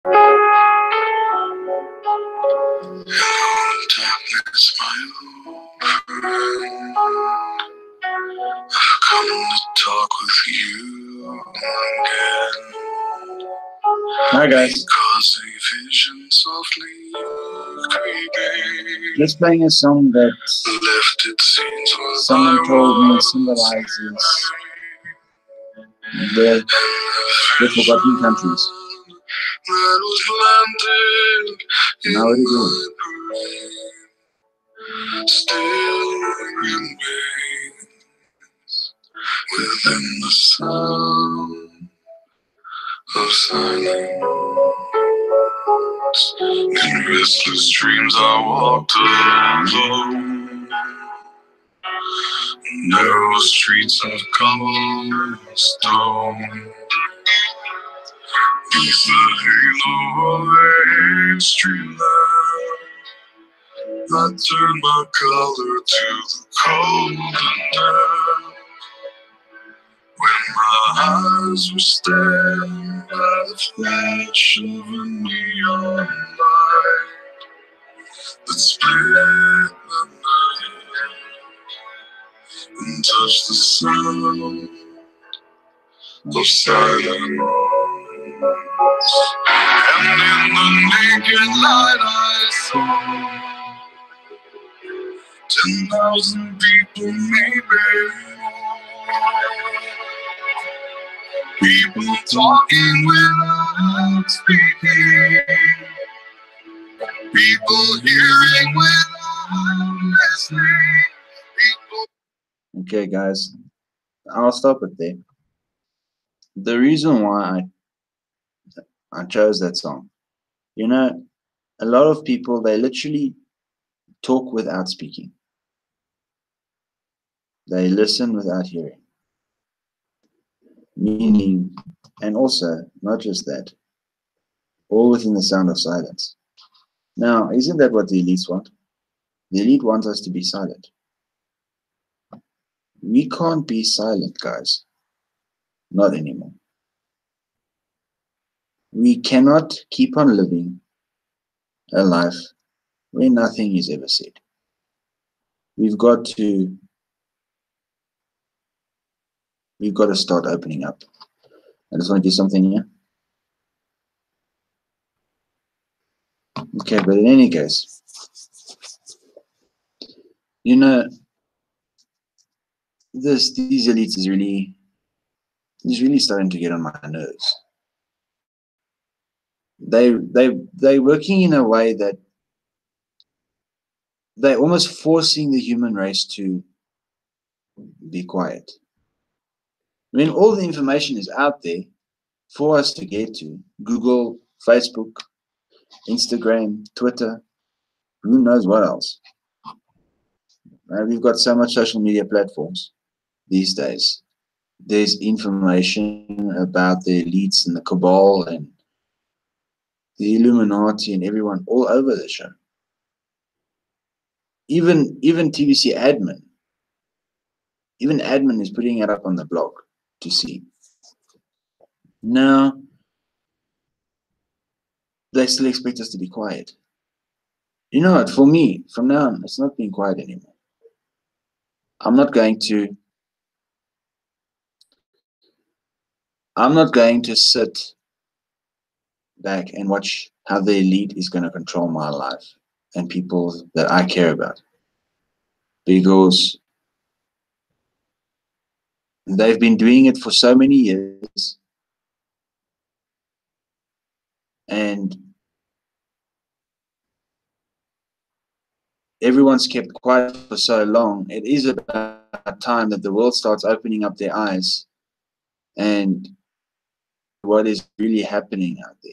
Darkness, my old friend. I've come to talk with you again. Hi guys. Because a vision softly creeping. Just playing a song that left its scenes someone told me symbolizes the forgotten countries. That was planted Now it in is. my brain still remains within the sound of silence. In restless dreams I walked alone, narrow streets of cobblestone. Beneath the halo of a street lamp, I turned my color to the cold and damp. When my eyes were stabbed by the flash of a neon light that split the night and touched the sound of silence. And in the naked light I saw 10,000 people, maybe more. People talking without speaking. People hearing without listening. People. Okay, guys, I'll stop it there. The reason why I chose that song, you know, a lot of people, they literally talk without speaking. They listen without hearing. Meaning, and also, not just that, all within the sound of silence. Now, isn't that what the elites want? The elite wants us to be silent. We can't be silent, guys. Not anymore. We cannot keep on living a life where nothing is ever said. We've got to start opening up. I just want to do something here. Okay, but in any case, you know, these elites is really starting to get on my nerves. They're working in a way that they're almost forcing the human race to be quiet. I mean, all the information is out there for us to get to. Google, Facebook, Instagram, Twitter, who knows what else. We've got so much social media platforms these days. There's information about the elites and the cabal and the Illuminati and everyone all over the show. Even TBC admin. Even admin is putting it up on the blog to see. Now, they still expect us to be quiet. You know what? For me, from now on, it's not being quiet anymore. I'm not going to sit back and watch how the elite is going to control my life and people that I care about, because they've been doing it for so many years, and everyone's kept quiet for so long. It is about time that the world starts opening up their eyes and what is really happening out there.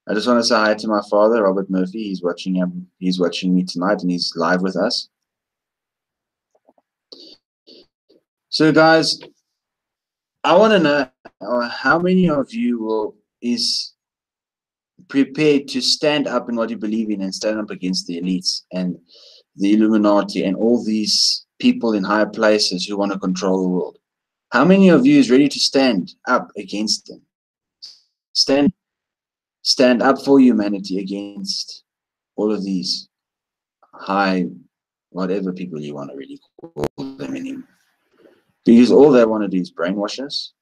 I just want to say hi to my father, Robert Murphy. He's watching me tonight, and he's live with us. So, guys, I want to know how many of you is prepared to stand up in what you believe in and stand up against the elites and the Illuminati and all these people in higher places who want to control the world. How many of you is ready to stand up against them? Stand stand up for humanity against all of these high, whatever people you want to really call them anymore. Because all they want to do is brainwash us.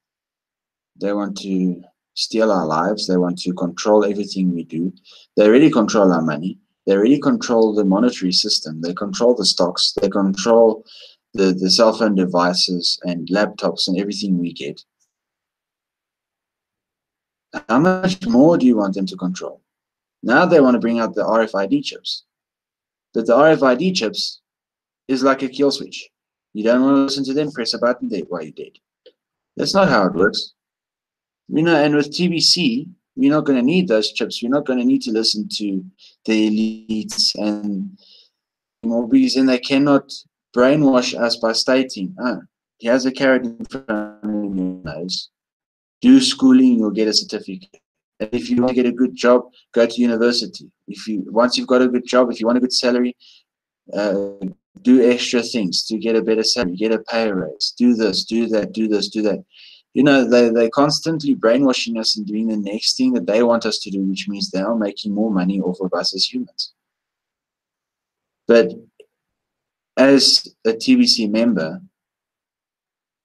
They want to steal our lives. They want to control everything we do. They really control our money. They really control the monetary system. They control the stocks. They control the cell phone devices and laptops and everything we get. How much more do you want them to control? Now they want to bring out the RFID chips. But the RFID chips is like a kill switch. You don't want to listen to them, press a button, there, while you're dead. That's not how it works. You know, and with TBC, we're not going to need those chips. We're not going to need to listen to the elites and more, because then they cannot brainwash us by stating, he has a carrot in front of your nose. Do schooling, you'll get a certificate. And if you want to get a good job, go to university. Once you've got a good job, if you want a good salary, do extra things to get a better salary, get a pay raise, do this, do that, do this, do that. You know, they're constantly brainwashing us and doing the next thing that they want us to do, which means they are making more money off of us as humans. But as a TBC member,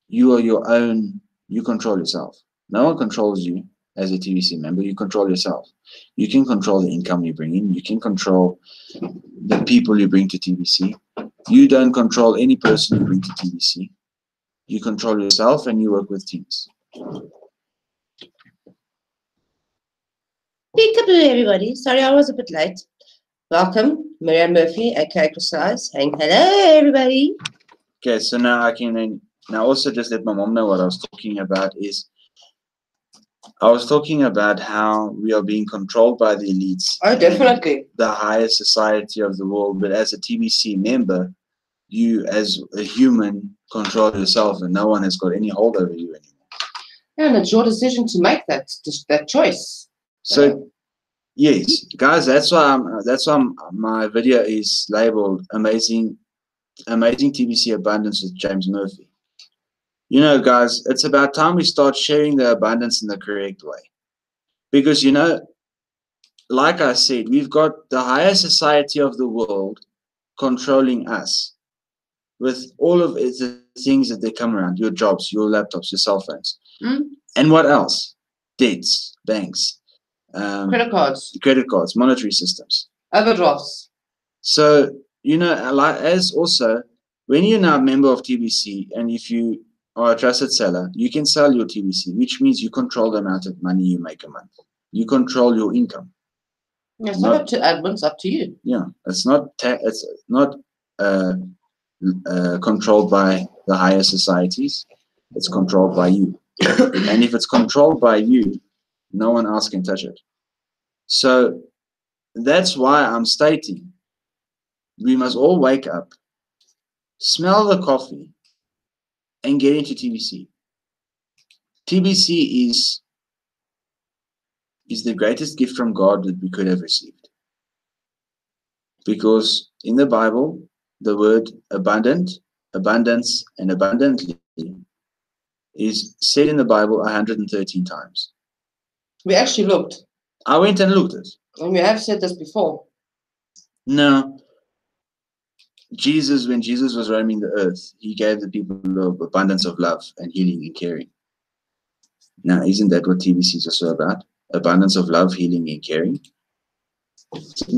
you are your own, you control yourself. No one controls you as a TBC member. You control yourself. You can control the income you bring in. You can control the people you bring to TBC. You don't control any person you bring to TBC. You control yourself and you work with teams. Peekaboo, everybody. Sorry I was a bit late. Welcome, Miriam Murphy, aka Precise, saying hello, everybody. Okay, so now I can now also just let my mom know what I was talking about is I was talking about how we are being controlled by the elites. Oh, definitely. The highest society of the world, but as a TBC member, you as a human control yourself and no one has got any hold over you anymore. Yeah, and it's your decision to make that choice. So yes, guys, that's why my video is labeled Amazing TBC Abundance with James Murphy. You know, guys, it's about time we start sharing the abundance in the correct way. Because, you know, like I said, we've got the higher society of the world controlling us with all of the things that they come around, your jobs, your laptops, your cell phones. And what else? Debts, banks, credit cards, monetary systems, overdrafts. So, you know, like as also, when you're now a member of TBC and if you are a trusted seller, you can sell your TBC, which means you control the amount of money you make a month. You control your income. It's not up to admin, it's up to you. Yeah, it's not controlled by the higher societies. It's controlled by you. And if it's controlled by you, no one else can touch it. So that's why I'm stating we must all wake up, smell the coffee, and get into TBC. TBC is the greatest gift from God that we could have received. Because in the Bible, the word abundant, abundance, and abundantly is said in the Bible 113 times. We actually looked. I went and looked at it. And we have said this before. No. When Jesus was roaming the earth, he gave the people abundance of love and healing and caring. Now, isn't that what TBC is also about? Abundance of love, healing, and caring?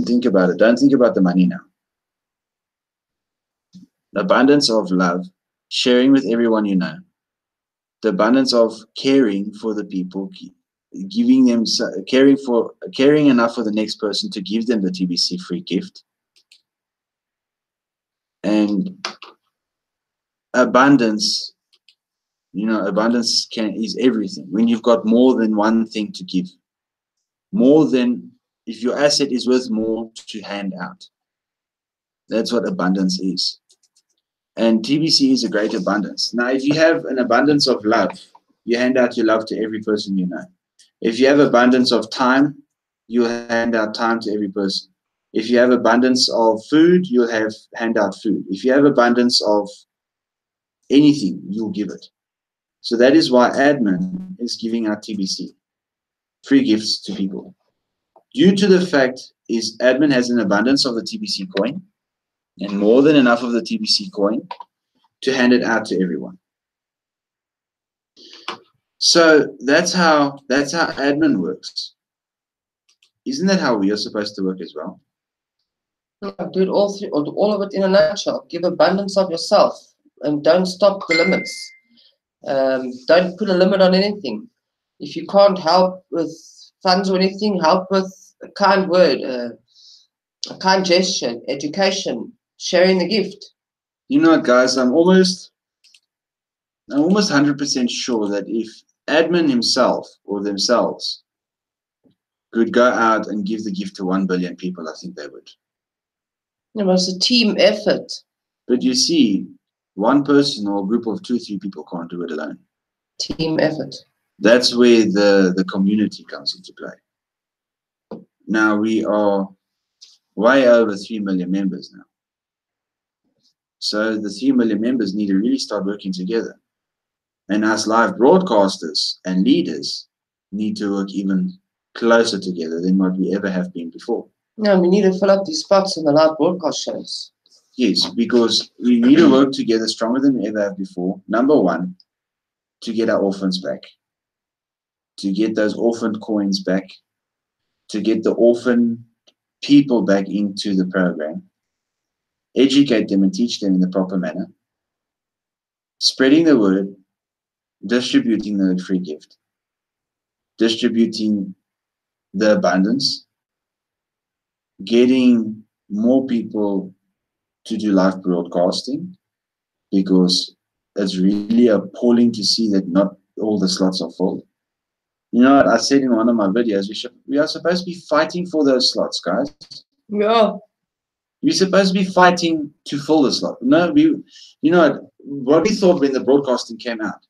Think about it. Don't think about the money now. The abundance of love, sharing with everyone you know. The abundance of caring for the people, giving them caring enough for the next person to give them the TBC free gift. And abundance, you know, abundance is everything. When you've got more than one thing to give, more than if your asset is worth more to hand out. That's what abundance is. And TBC is a great abundance. Now, if you have an abundance of love, you hand out your love to every person you know. If you have abundance of time, you'll hand out time to every person. If you have abundance of food, you'll hand out food. If you have abundance of anything, you'll give it. So that is why admin is giving out TBC, free gifts to people. Due to the fact is admin has an abundance of the TBC coin and more than enough of the TBC coin to hand it out to everyone. So that's how admin works. Isn't that how we are supposed to work as well? Yeah, do it all through, or do all of it in a nutshell. Give abundance of yourself and don't stop the limits. Don't put a limit on anything. If you can't help with funds or anything, help with a kind word, a kind gesture, education, sharing the gift. You know what, guys, I'm almost 100% sure that if admin himself or themselves could go out and give the gift to 1 billion people, I think they would. It was a team effort. But you see, one person or a group of 2-3 people can't do it alone. Team effort. That's where the community comes into play. Now we are way over 3 million members now. So the 3 million members need to really start working together. And us live broadcasters and leaders need to work even closer together than what we ever have been before. No, we need to fill up these spots in the live broadcast shows. Yes, because we need to work together stronger than we ever have before. Number one, to get our orphans back. To get those orphaned coins back. To get the orphan people back into the program. Educate them and teach them in the proper manner. Spreading the word. Distributing the free gift. Distributing the abundance. Getting more people to do live broadcasting, because it's really appalling to see that not all the slots are full. You know what I said in one of my videos, we are supposed to be fighting for those slots, guys. Yeah. We're supposed to be fighting to fill the slot. No, you know what we thought when the broadcasting came out?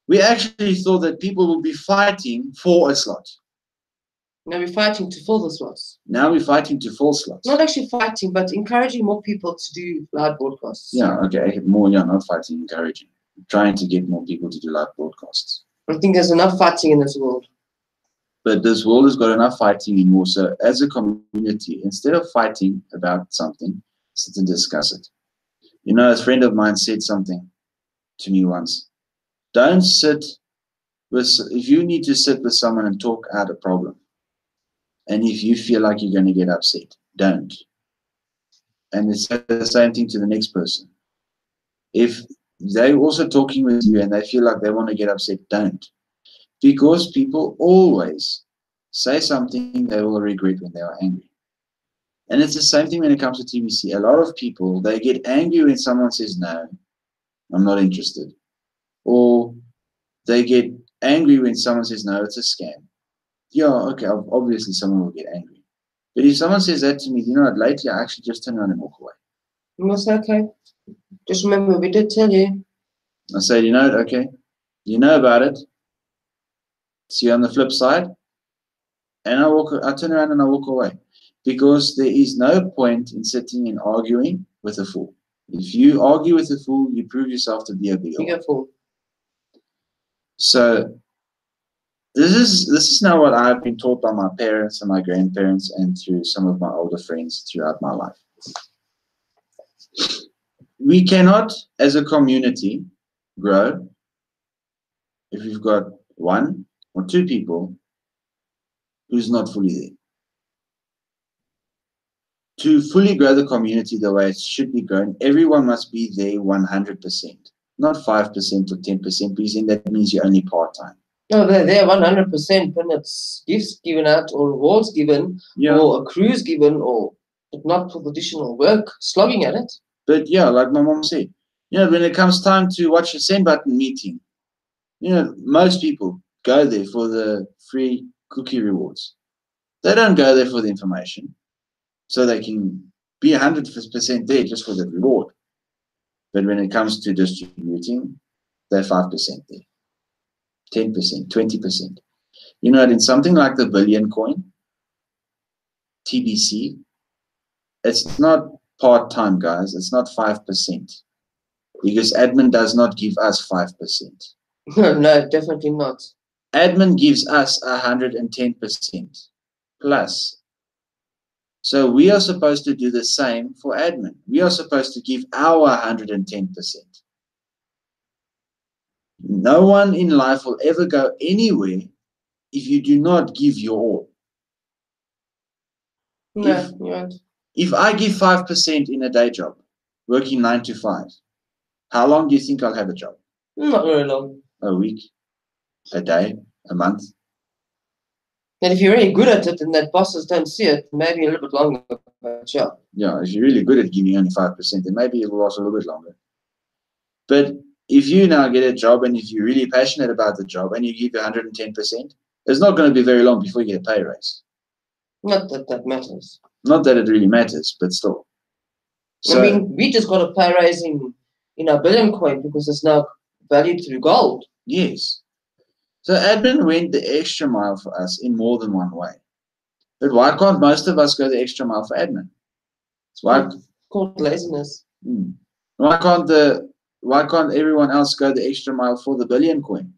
We actually thought that people would be fighting for a slot. Now we're fighting to fill the slots. Now we're fighting to fill slots. Not actually fighting, but encouraging more people to do live broadcasts. Yeah, okay. More, yeah, not fighting, encouraging. Trying to get more people to do live broadcasts. I think there's enough fighting in this world. But this world has got enough fighting and more. So as a community, instead of fighting about something, sit and discuss it. You know, a friend of mine said something to me once. Don't sit with, if you need to sit with someone and talk out a problem, and if you feel like you're going to get upset, don't. And it's the same thing to the next person. If they're also talking with you and they feel like they want to get upset, don't. Because people always say something they will regret when they are angry. And it's the same thing when it comes to TBC. A lot of people, they get angry when someone says, no, I'm not interested. Or they get angry when someone says, no, it's a scam. Yeah, okay, obviously someone will get angry. But if someone says that to me, you know what, lately I actually just turn around and walk away. That's okay. Just remember, we did tell you. I say, you know what, okay, you know about it. See you on the flip side. And I turn around and I walk away. Because there is no point in sitting and arguing with a fool. If you argue with a fool, you prove yourself to be a bigger fool. So this is now what I've been taught by my parents and my grandparents and through some of my older friends throughout my life. We cannot, as a community, grow if we've got 1 or 2 people who's not fully there. To fully grow the community the way it should be grown, everyone must be there 100%, not 5% or 10%, because then that means you're only part-time. No, they're there 100% when it's gifts given out or rewards given, or a cruise given, or but not for additional work, slogging at it. But yeah, like my mom said, you know, when it comes time to watch a send button meeting, you know, most people go there for the free cookie rewards. They don't go there for the information. So they can be 100% there just for the reward. But when it comes to distributing, they're 5% there. 10%, 20%. You know, in something like the billion coin, TBC, it's not part-time, guys. It's not 5%. Because admin does not give us 5%. No, definitely not. Admin gives us 110%. Plus, So we are supposed to do the same for admin. We are supposed to give our 110%. No one in life will ever go anywhere if you do not give your all. No, If I give 5% in a day job, working 9 to 5, how long do you think I'll have a job? not very long. A week, a day, a month. And if you're really good at it and that bosses don't see it, maybe a little bit longer. But yeah. Yeah, if you're really good at giving only 5%, then maybe it will last a little bit longer. But if you now get a job and if you're really passionate about the job and you give 110%, it's not going to be very long before you get a pay raise. Not that that matters. Not that it really matters, but still. So, I mean, we just got a pay raise in our billion coin because it's now valued through gold. yes. So admin went the extra mile for us in more than one way. But why can't most of us go the extra mile for admin? Why? Called laziness. Why can't everyone else go the extra mile for the billion coin?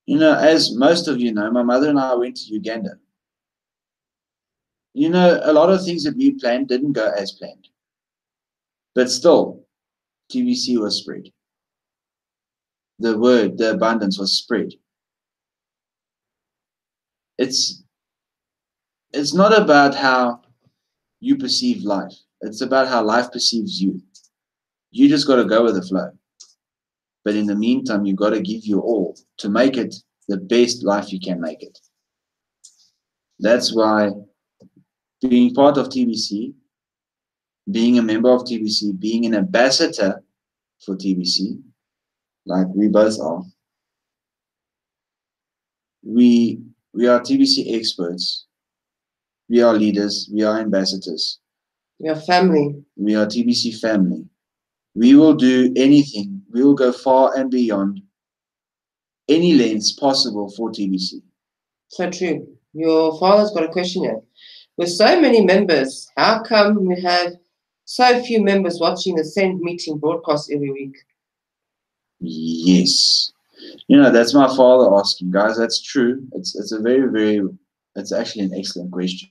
You know, as most of you know, my mother and I went to Uganda. You know, a lot of things that we planned didn't go as planned. But still, TBC was spread. The word, the abundance was spread. It's not about how you perceive life. It's about how life perceives you. You just got to go with the flow. But in the meantime, you got to give your all to make it the best life you can make it. That's why being part of TBC, being a member of TBC, being an ambassador for TBC, like we both are, we are TBC experts. We are leaders. We are ambassadors. We are family. We are TBC family. We will do anything. We will go far and beyond any lengths possible for TBC. So true. Your father's got a question here. With so many members, how come we have so few members watching the same meeting broadcast every week? Yes. You know, that's my father asking. Guys, that's true. It's a it's actually an excellent question.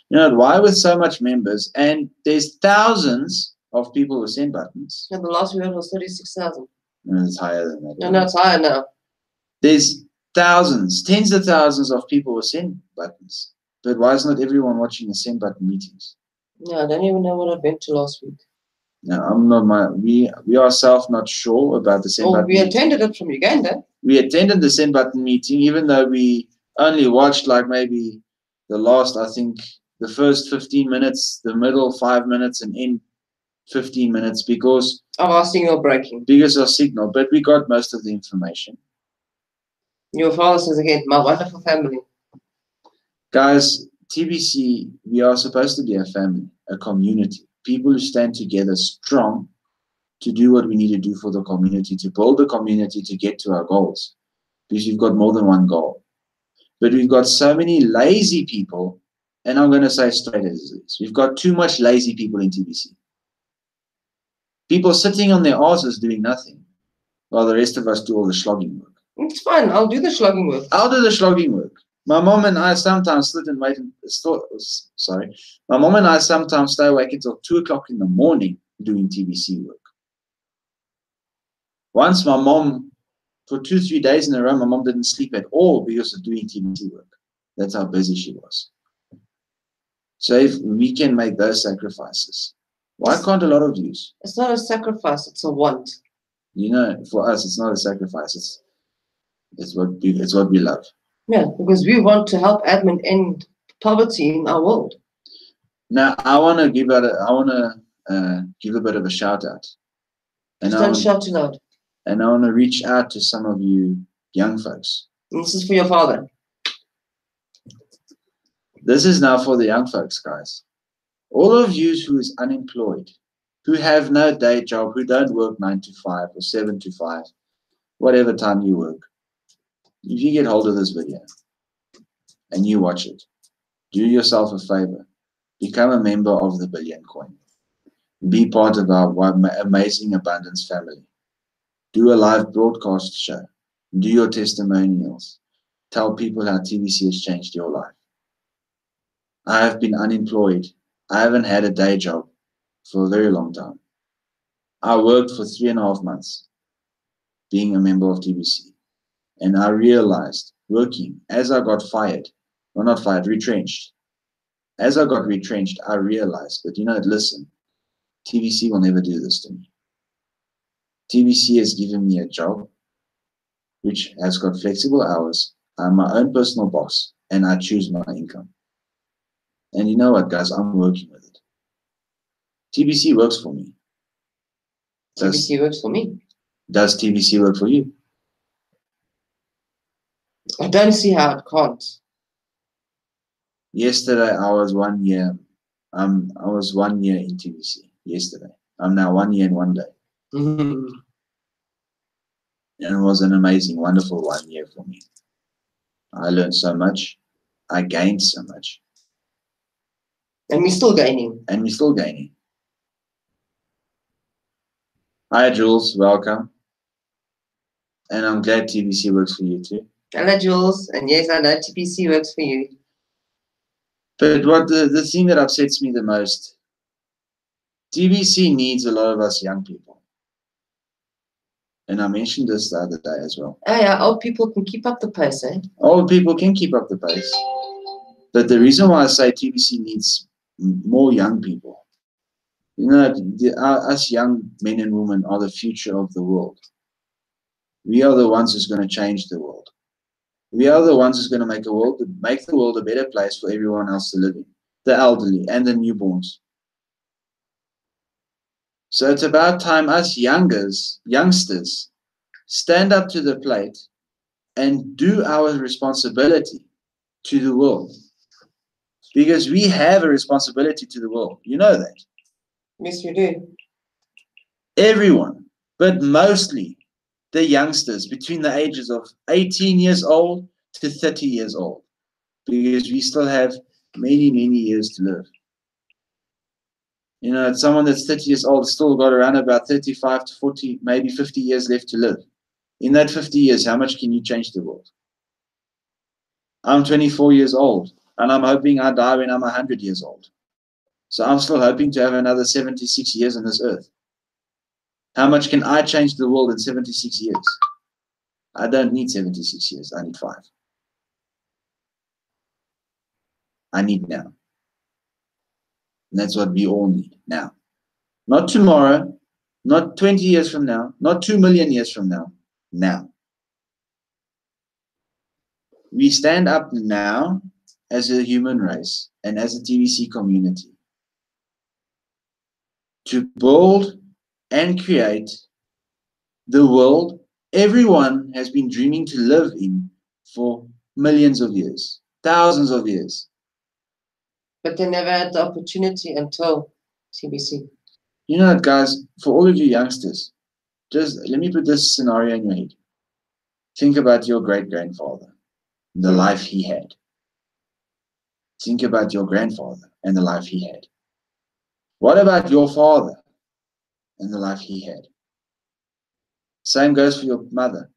You know, why with so much members and there's thousands of people with send buttons? And the last we heard was 36,000. No, it's higher than that. No, it's higher now. There's thousands, tens of thousands of people with send buttons. But why is not everyone watching the send button meetings? No, I don't even know what I went to last week. No, we ourselves not sure about the send button. We attended it from Uganda. We attended the send button meeting, even though we only watched like maybe the last, I think, the first 15 minutes, the middle 5 minutes, and end 15 minutes because of our signal breaking. Because of signal, but we got most of the information. Your father says again, my wonderful family. Guys, TBC, we are supposed to be a family, a community. People who stand together strong to do what we need to do for the community, to build the community to get to our goals. Because you've got more than one goal. But we've got so many lazy people, and I'm going to say straight as it is. We've got too much lazy people in TBC. People sitting on their asses doing nothing, while the rest of us do all the slogging work. It's fine. I'll do the slogging work. I'll do the slogging work. My mom and I sometimes sit and wait. My mom and I sometimes stay awake until 2 o'clock in the morning doing TBC work. Once my mom, for 2-3 days in a row, my mom didn't sleep at all because of doing TBC work. That's how busy she was. So if we can make those sacrifices, why can't a lot of yous? It's not a sacrifice, it's a want. You know, for us, it's not a sacrifice. It's what we love. Yeah, because we want to help admin end poverty in our world. Now, I want to give a bit of a shout out. And don't shout too loud. And I want to reach out to some of you young folks. And this is for your father. This is now for the young folks, guys. All of you who is unemployed, who have no day job, who don't work 9 to 5 or 7 to 5, whatever time you work. If you get hold of this video and you watch it, do yourself a favor. Become a member of the Billion Coin. Be part of our amazing abundance family. Do a live broadcast show. Do your testimonials. Tell people how TBC has changed your life. I have been unemployed. I haven't had a day job for a very long time. I worked for 3.5 months being a member of TBC. And I realized working as I got fired, or not fired, retrenched. As I got retrenched, I realized that, listen, TBC will never do this to me. TBC has given me a job which has got flexible hours. I'm my own personal boss and I choose my income. And you know what, guys? I'm working with it. TBC works for me. TBC works for me. Does TBC work for you? I don't see how it can't. Yesterday, I was 1 year. I was 1 year in TBC yesterday. I'm now 1 year and 1 day. Mm-hmm. And it was an amazing, wonderful 1 year for me. I learned so much. I gained so much. And we're still gaining. And we're still gaining. Hi, Jules. Welcome. And I'm glad TBC works for you too. Hello, Jules. And yes, I know TBC works for you. But what the thing that upsets me the most, TBC needs a lot of us young people. And I mentioned this the other day as well. Oh yeah, old people can keep up the pace, eh? Old people can keep up the pace. But the reason why I say TBC needs more young people, us young men and women are the future of the world. We are the ones who's going to change the world. We are the ones who's going to make the world a better place for everyone else to live in, the elderly and the newborns. So it's about time us youngsters, stand up to the plate and do our responsibility to the world. Because we have a responsibility to the world. You know that. Yes, we do. Everyone, but mostly the youngsters between the ages of 18 years old to 30 years old. Because we still have many, many years to live. Someone that's 30 years old still got around about 35 to 40, maybe 50 years left to live. In that 50 years, how much can you change the world? I'm 24 years old, and I'm hoping I die when I'm 100 years old. So I'm still hoping to have another 76 years on this earth. How much can I change the world in 76 years? I don't need 76 years. I need 5. I need now. And that's what we all need now. Not tomorrow, not 20 years from now, not 2 million years from now. Now. We stand up now as a human race and as a TBC community to build and create the world everyone has been dreaming to live in for millions of years, thousands of years. But they never had the opportunity until TBC. You know what, guys, for all of you youngsters, just let me put this scenario in your head. Think about your great-grandfather, the life he had. Think about your grandfather and the life he had. What about your father and the life he had? Same goes for your mother,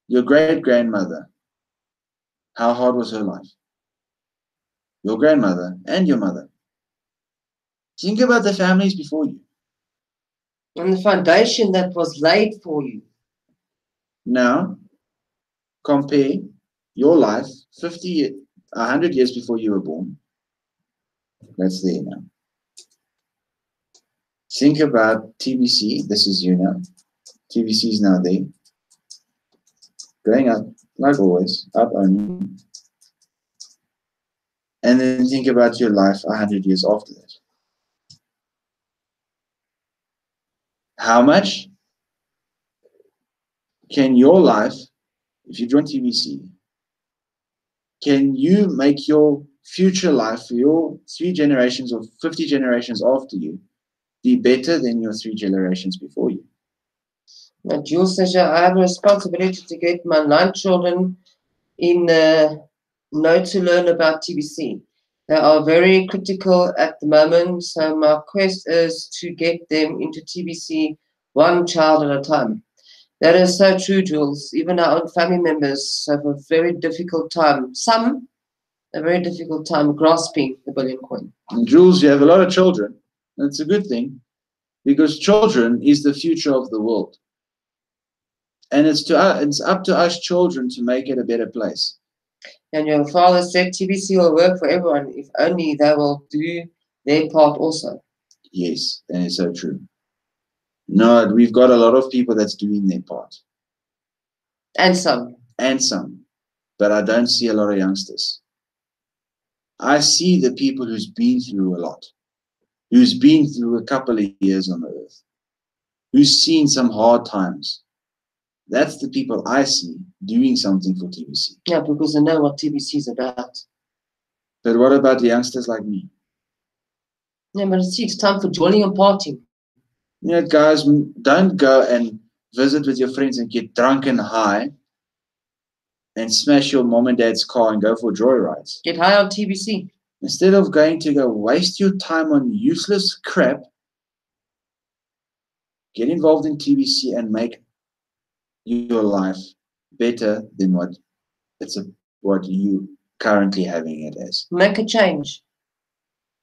your great-grandmother. How hard was her life? Your grandmother and your mother. Think about the families before you. And the foundation that was laid for you. Now, compare your life 100 years before you were born. That's there now. Think about TBC. This is you now. TBC is now there. Going up, like always, up only. And then think about your life 100 years after that. How much can your life, if you join TBC, can you make your future life for your 3 generations or 50 generations after you be better than your 3 generations before you? Now, Jules says, I have a responsibility to get my 9 children in know to learn about TBC. They are very critical at the moment, so my quest is to get them into TBC 1 child at a time. That is so true, Jules. Even our own family members have a very difficult time. Some a very difficult time grasping the billion coin. And Jules, you have a lot of children. That's a good thing, because children is the future of the world. And it's up to us children to make it a better place. And your father said TBC will work for everyone if only they will do their part also. Yes, and it's so true. No, we've got a lot of people that's doing their part. And some. And some. But I don't see a lot of youngsters. I see the people who's been through a lot, who's been through a couple of years on the earth, who's seen some hard times. That's the people I see doing something for TBC. Yeah, because they know what TBC is about. But what about the youngsters like me? Yeah, but it's time for jolly and partying. You know, guys, don't go and visit with your friends and get drunk and high and smash your mom and dad's car and go for joyrides. Get high on TBC. Instead of going to go waste your time on useless crap, get involved in TBC and make your life better than what you currently having it as. Make a change.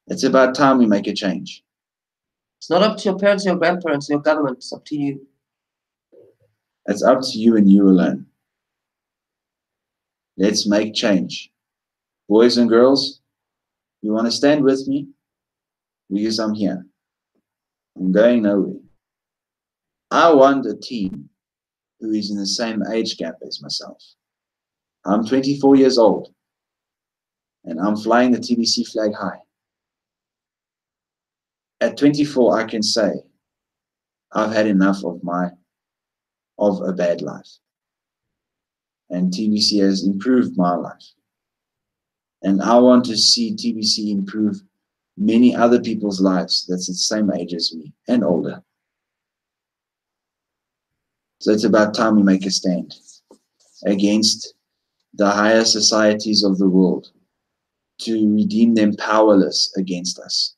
It's about time we make a change. It's not up to your parents, your grandparents, your government. It's up to you. It's up to you and you alone. Let's make change. Boys and girls, you want to stand with me? Because I'm here. I'm going nowhere. I want a team who is in the same age gap as myself. I'm 24 years old, and I'm flying the TBC flag high. At 24, I can say I've had enough of a bad life. And TBC has improved my life. And I want to see TBC improve many other people's lives that's the same age as me and older. So it's about time we make a stand against the higher societies of the world to redeem them powerless against us,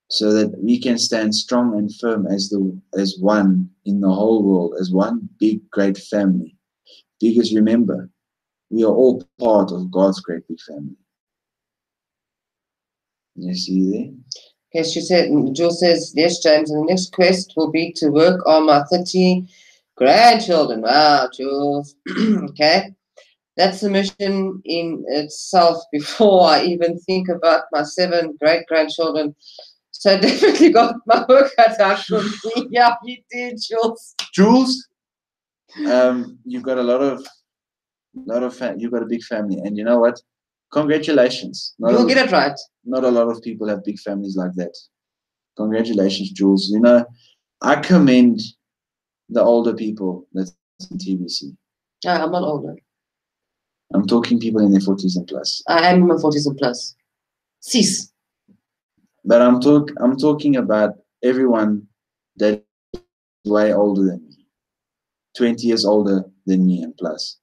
so that we can stand strong and firm as one in the whole world, as one big, great family. Because remember, we are all part of God's great big family. You see there? Okay, Jules says, yes, James, and the next quest will be to work on my 30 grandchildren. Wow, Jules. Okay. That's the mission in itself before I even think about my 7 great-grandchildren. So definitely got my work cut out for me. Yeah, you did, Jules. Jules, you've got you've got a big family, and you know what? Congratulations. You'll get it right. Not a lot of people have big families like that. Congratulations, Jules. You know, I commend the older people that's in TBC. I'm not older. I'm talking people in their 40s and plus. I am in my 40s and plus. Cease. But I'm talking about everyone that is way older than me, 20 years older than me and plus.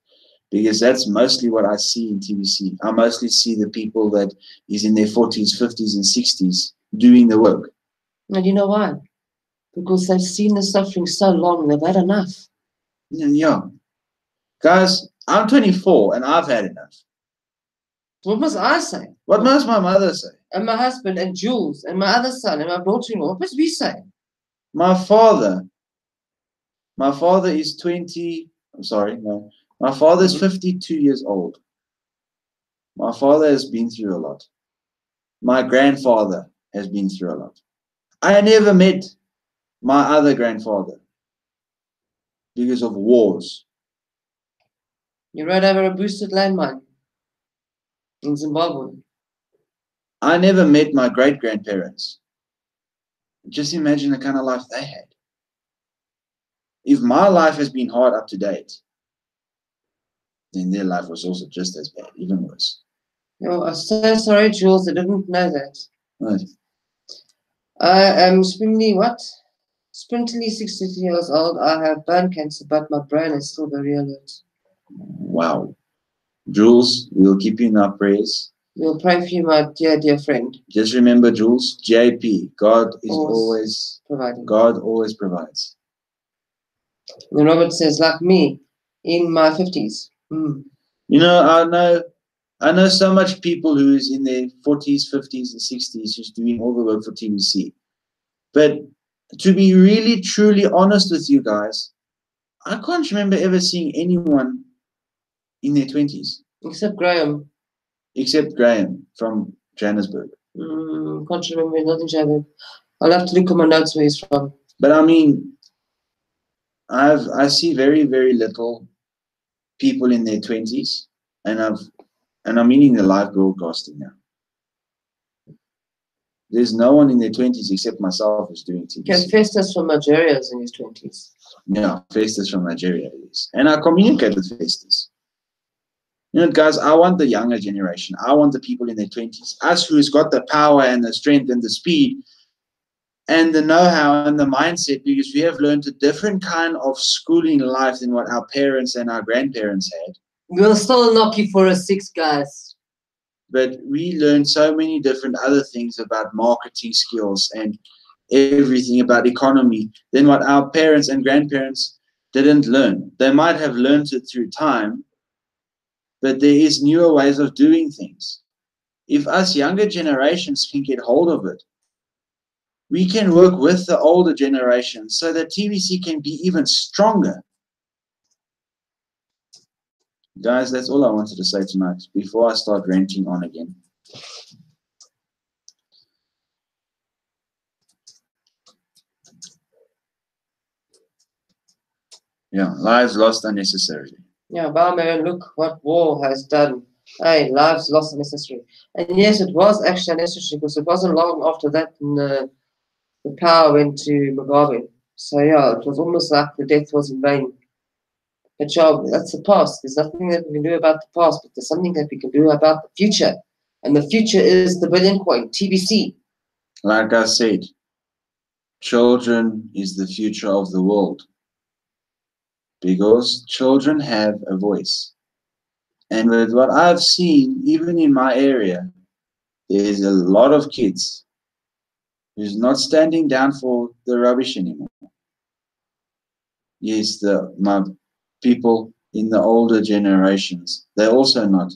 Because that's mostly what I see in TBC. I mostly see the people that is in their 40s, 50s, and 60s doing the work. And you know why? Because they've seen the suffering so long, they've had enough. Yeah. Guys, I'm 24 and I've had enough. What must I say? What must my mother say? And my husband and Jules and my other son and my daughter-in-law. What must we say? My father is 20. I'm sorry, no. My father is 52 years old. My father has been through a lot. My grandfather has been through a lot. I never met my other grandfather because of wars. You rode over a boosted landmine in Zimbabwe. I never met my great-grandparents. Just imagine the kind of life they had. If my life has been hard up to date, then their life was also just as bad, even worse. Oh, I'm so sorry, Jules. I didn't know that. Right. I am sprintly 62 years old. I have bone cancer, but my brain is still very alert. Wow. Jules, we'll keep you in our prayers. We'll pray for you, my dear friend. Just remember, Jules, JP, God is always providing. God always provides. And Robert says, like me, in my 50s. You know, I know so much people who's in their 40s, 50s, and 60s who's doing all the work for TBC. But to be really, truly honest with you guys, I can't remember ever seeing anyone in their 20s. Except Graham. Except Graham from Johannesburg. Can't remember, not in Johannesburg. I'll have to look at my notes where he's from. But I mean, I see very, very little people in their 20s, and I'm meaning the live broadcasting now. There's no one in their 20s except myself who's doing TBC. Okay, Festus from Nigeria is in his 20s. Yeah, Festus from Nigeria is. And I communicate with Festus. You know, guys, I want the younger generation. I want the people in their 20s. Us who's got the power and the strength and the speed and the know-how and the mindset, because we have learned a different kind of schooling life than what our parents and our grandparents had. We'll still knock you for a 6, guys. But we learned so many different other things about marketing skills and everything about economy than what our parents and grandparents didn't learn. They might have learned it through time, but there is newer ways of doing things. If us younger generations can get hold of it, we can work with the older generation so that TBC can be even stronger. Guys, that's all I wanted to say tonight before I start ranting on again. Yeah, lives lost unnecessarily. Yeah, Balmain, look what war has done. Hey, lives lost unnecessarily. And yes, it was actually unnecessary because it wasn't long after that the power went to Mugabe. So yeah, it was almost like the death was in vain. But yeah, that's the past. There's nothing that we can do about the past, but there's something that we can do about the future. And the future is the billion coin, TBC. Like I said, children is the future of the world. Because children have a voice. And with what I've seen, even in my area, there's a lot of kids who's not standing down for the rubbish anymore. Yes, my people in the older generations, they're also not.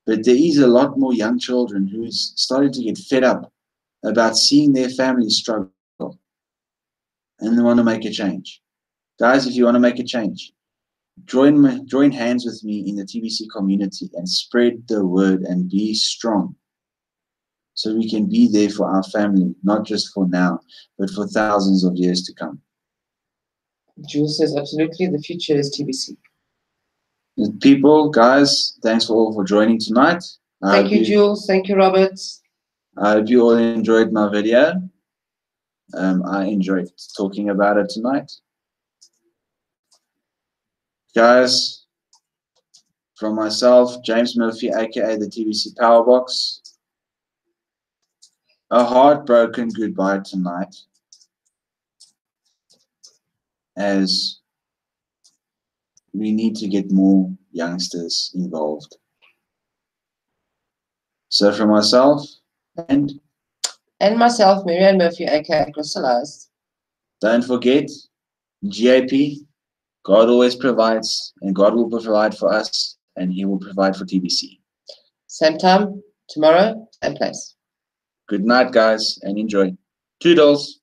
But there is a lot more young children who's starting to get fed up about seeing their families struggle and they want to make a change. Guys, if you want to make a change, join hands with me in the TBC community and spread the word and be strong so we can be there for our family, not just for now, but for thousands of years to come. Jules says absolutely, the future is TBC. People, guys, thanks for joining tonight. Thank you, Jules. Thank you, Robert. I hope you all enjoyed my video. I enjoyed talking about it tonight. Guys, from myself, James Murphy, aka the TBC Powerbox, a heartbroken goodbye tonight, as we need to get more youngsters involved. So from myself and myself, Marianne Murphy, aka Crystallized. Don't forget, GAP, God always provides, and God will provide for us, and He will provide for TBC. Same time, tomorrow, same place. Good night, guys, and enjoy. Toodles.